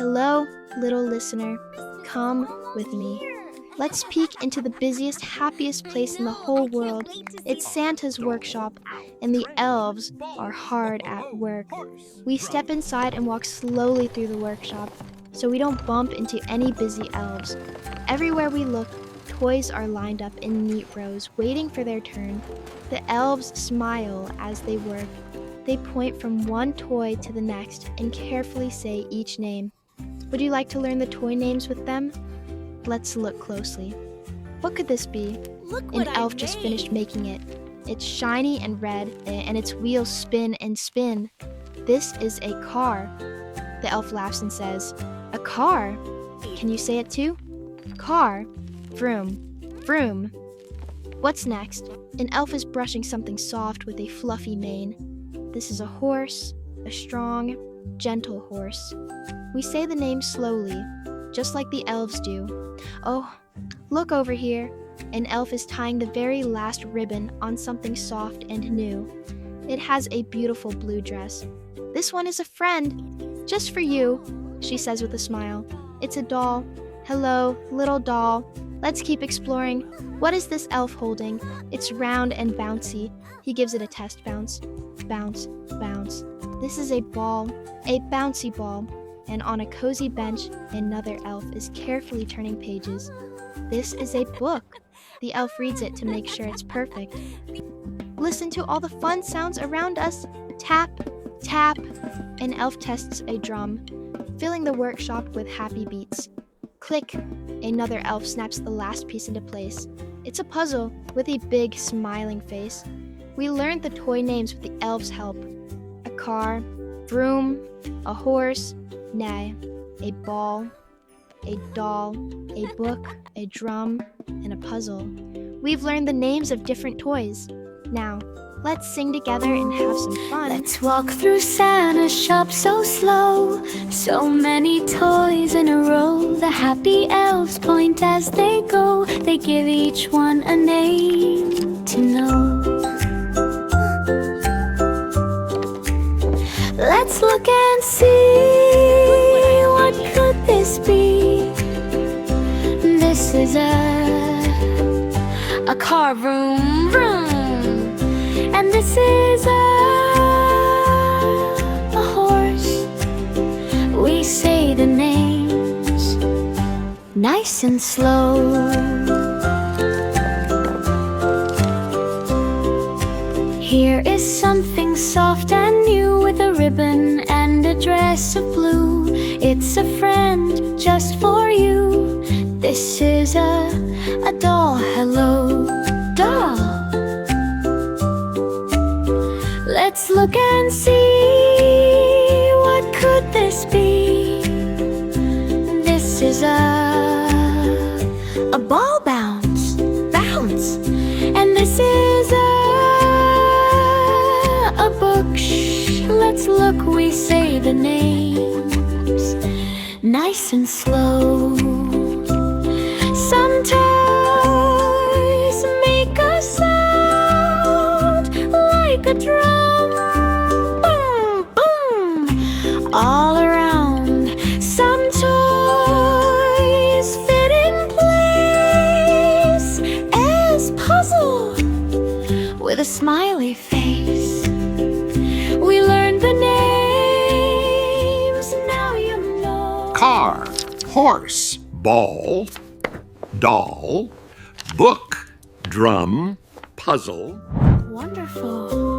Hello, little listener. Come with me. Let's peek into the busiest, happiest place in the whole world. It's Santa's workshop, and the elves are hard at work. We step inside and walk slowly through the workshop, so we don't bump into any busy elves. Everywhere we look, toys are lined up in neat rows, waiting for their turn. The elves smile as they work. They point from one toy to the next and carefully say each name. Would you like to learn the toy names with them? Let's look closely. What could this be? An elf just finished making it. It's shiny and red, and its wheels spin and spin. This is a car. The elf laughs and says, "A car? Can you say it too? Car. Vroom. Vroom." What's next? An elf is brushing something soft with a fluffy mane. This is a horse, a strong, gentle horse. We say the name slowly, just like the elves do. Oh, look over here. An elf is tying the very last ribbon on something soft and new. It has a beautiful blue dress. "This one is a friend, just for you," she says with a smile. It's a doll. "Hello, little doll. Let's keep exploring. What is this elf holding?" It's round and bouncy. He gives it a test bounce. Bounce, bounce. This is a ball, a bouncy ball. And on a cozy bench, another elf is carefully turning pages. This is a book. The elf reads it to make sure it's perfect. Listen to all the fun sounds around us. Tap, tap. An elf tests a drum, filling the workshop with happy beats. Click. Another elf snaps the last piece into place. It's a puzzle with a big smiling face. We learned the toy names with the elves' help. A car, vroom, a horse, neigh, a ball, a doll, a book, a drum, and a puzzle. We've learned the names of different toys. Now, let's sing together and have some fun. Let's walk through Santa's shop so slow. So many toys in a row. The happy elves point as they go. They give each one a name to know. Let's look and see, what could this be? This is a car, vroom, vroom. And this is a horse. We say the names nice and slow. Here is something soft and new, with a ribbon and a dress of blue. It's a friend just for you. This is a doll. Hello, doll. Let's look and see, what could this be? This is a ball bounce, bounce. And this is a book. Shh, let's look, we say the names nice and slow. Some toys make a sound like a drum. Boom, boom, all around. Some toys fit in place as puzzle with a smiley face. We learned the names, now you know. Car, horse, ball, doll, book, drum, puzzle. Wonderful.